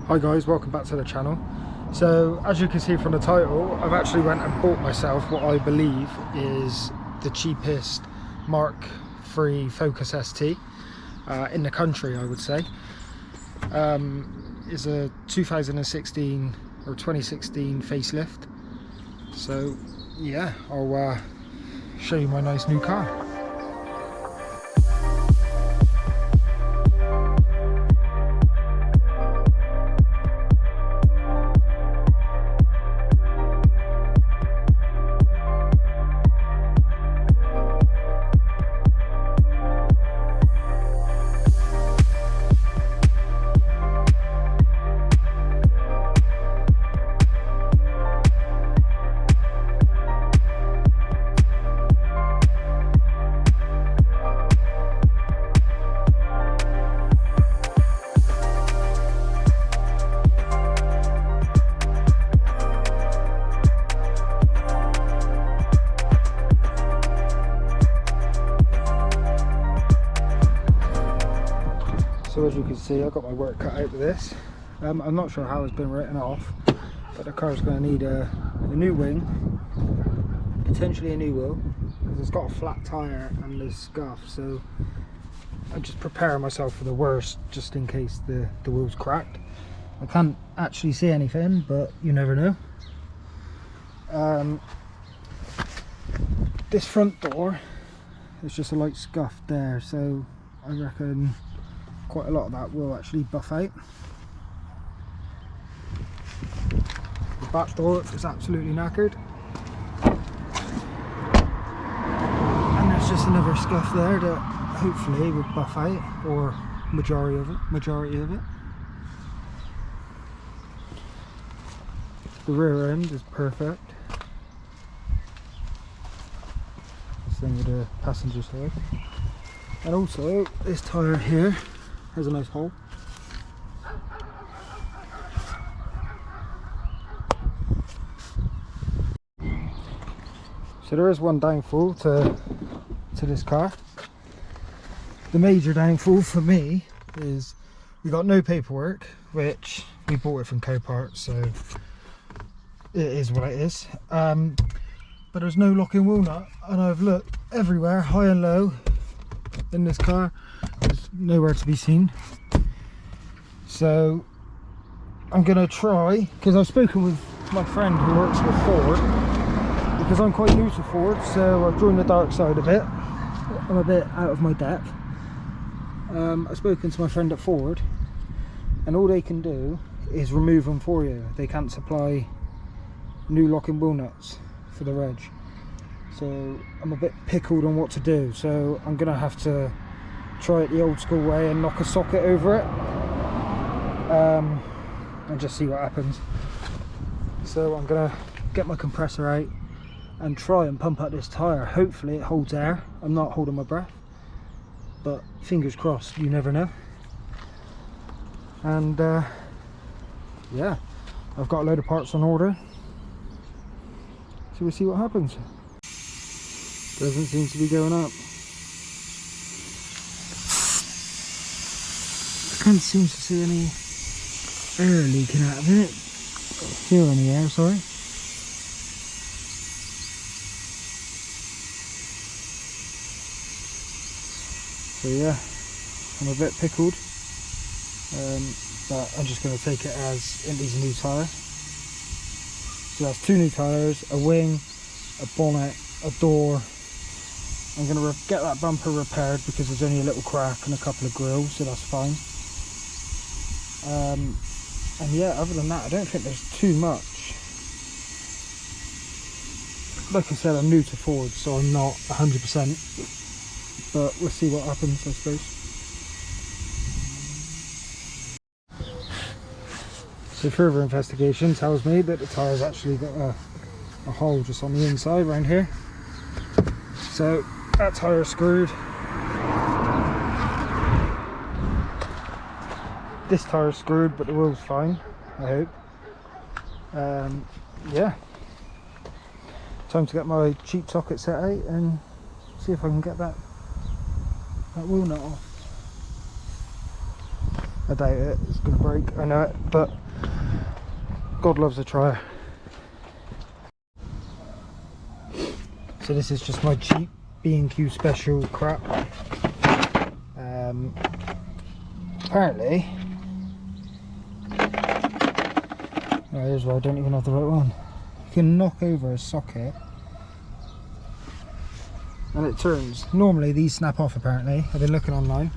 Hi guys, welcome back to the channel. So as you can see from the title, I've actually went and bought myself what I believe is the cheapest Mark III Focus ST in the country, I would say. Is a 2016 or 2016 facelift. So yeah, I'll show you my nice new car. So as you can see, I've got my work cut out with this. I'm not sure how it's been written off, but the car's going to need a new wing, potentially a new wheel, because it's got a flat tyre and there's scuff, so I'm just preparing myself for the worst, just in case the wheel's cracked. I can't actually see anything, but you never know. This front door, there's just a light scuff there, so I reckon quite a lot of that will actually buff out. The back door is absolutely knackered, and there's just another scuff there that hopefully will buff out, or majority of it. The rear end is perfect. Same with the passenger side, and also this tyre here has a nice hole. So there is one downfall to this car. The major downfall for me is we got no paperwork, which we bought it from Copart, so it is what it is. But there's no locking wheel nut, and I've looked everywhere, high and low, in this car. There's nowhere to be seen. So I'm gonna try, because I've spoken with my friend who works with Ford, because I'm quite new to Ford, so I've joined the dark side a bit. I'm a bit out of my depth. I've spoken to my friend at Ford, and all they can do is remove them for you. They can't supply new locking wheel nuts for the reg. So I'm a bit pickled on what to do, so I'm gonna have to try it the old school way and knock a socket over it, and just see what happens. So I'm gonna get my compressor out and try and pump up this tyre. Hopefully it holds air. I'm not holding my breath, but fingers crossed, you never know. And yeah, I've got a load of parts on order, so we'll see what happens. Doesn't seem to be going up. I can't seem to see any air leaking out of it. Feel any air, sorry. So yeah, I'm a bit pickled, but I'm just going to take it as it needs a new tyre. So that's two new tyres, a wing, a bonnet, a door. I'm going to get that bumper repaired because there's only a little crack and a couple of grills, so that's fine. And yeah, other than that, I don't think there's too much. Like I said, I'm new to Ford, so I'm not 100%, but we'll see what happens, I suppose. So further investigation tells me that the tyre's actually got a hole just on the inside around here. So that tyre's screwed. This tyre's screwed, but the wheel's fine, I hope. Yeah, time to get my cheap socket set out and see if I can get that wheel nut off. I doubt it, it's going to break, I know it, but God loves a trier. So this is just my cheap B&Q special crap. Apparently, oh, here's where I don't even have the right one. You can knock over a socket and it turns. Normally these snap off apparently, I've been looking online.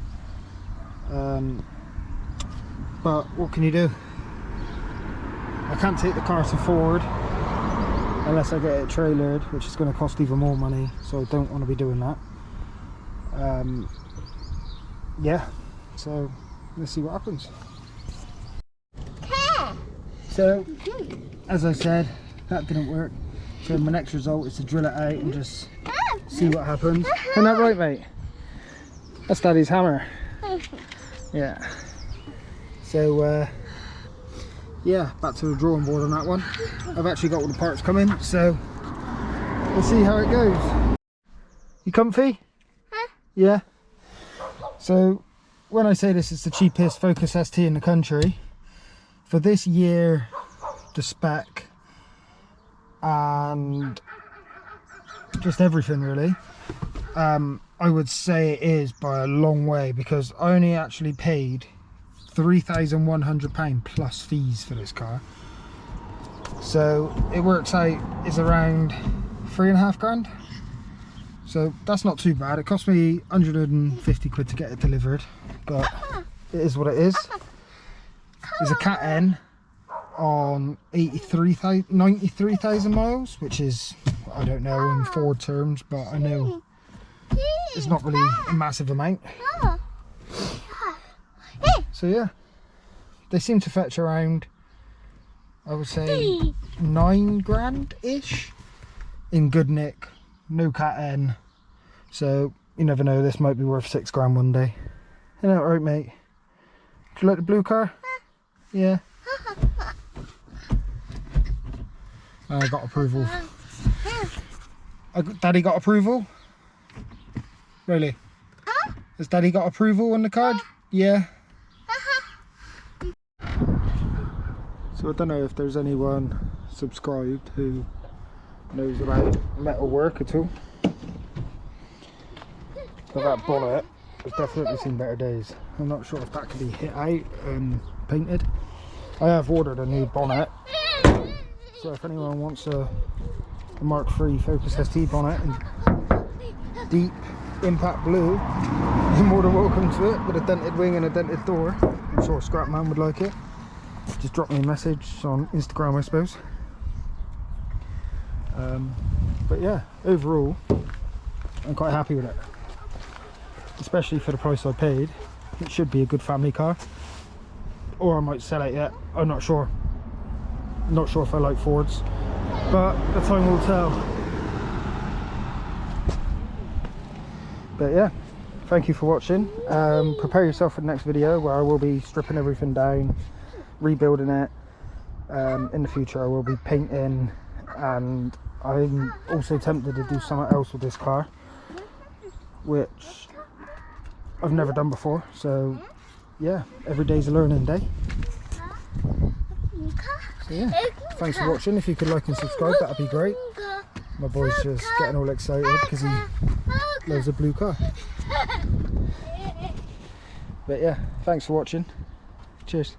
But what can you do? I can't take the car to Ford unless I get it trailered, which is going to cost even more money, so I don't want to be doing that. Yeah, so let's see what happens. So, as I said, that didn't work. So my next result is to drill it out and just see what happens. Isn't that right, mate? That's Daddy's hammer. Yeah. So, yeah, back to the drawing board on that one. I've actually got all the parts coming, so we'll see how it goes. You comfy? Huh? Yeah. So, when I say this is the cheapest Focus ST in the country, for this year, the spec, and just everything really, I would say it is by a long way, because I only actually paid £3,100 plus fees for this car. So it works out, it's around 3.5 grand. So that's not too bad. It cost me 150 quid to get it delivered, but it is what it is. There's a Cat N on 93,000 miles, which is, I don't know in Ford terms, but I know it's not really a massive amount. So yeah, they seem to fetch around, I would say, 9 grand-ish in good nick, no Cat N. So you never know, this might be worth 6 grand one day. Isn't that right, mate? Do you like the blue car? Yeah. I got approval. Daddy got approval? Really? Has Daddy got approval on the car? Yeah. So I don't know if there's anyone subscribed who knows about metal work at all. But that bonnet has definitely seen better days. I'm not sure if that can be hit out and painted. I have ordered a new bonnet, so if anyone wants a Mark III Focus ST bonnet in deep impact blue, you're more than welcome to it, with a dented wing and a dented door. I'm sure Scrapman would like it. Just drop me a message on Instagram, I suppose. But yeah, overall I'm quite happy with it, especially for the price I paid. It should be a good family car, or I might sell it yet. I'm not sure. Not sure if I like Fords, but the time will tell. But yeah, thank you for watching. Prepare yourself for the next video where I will be stripping everything down, rebuilding it. In the future I will be painting, and I'm also tempted to do something else with this car, which I've never done before. So yeah, every day's a learning day. So yeah, thanks for watching. If you could like and subscribe, that'd be great. My boy's just getting all excited because he loves a blue car. But yeah, thanks for watching. Cheers.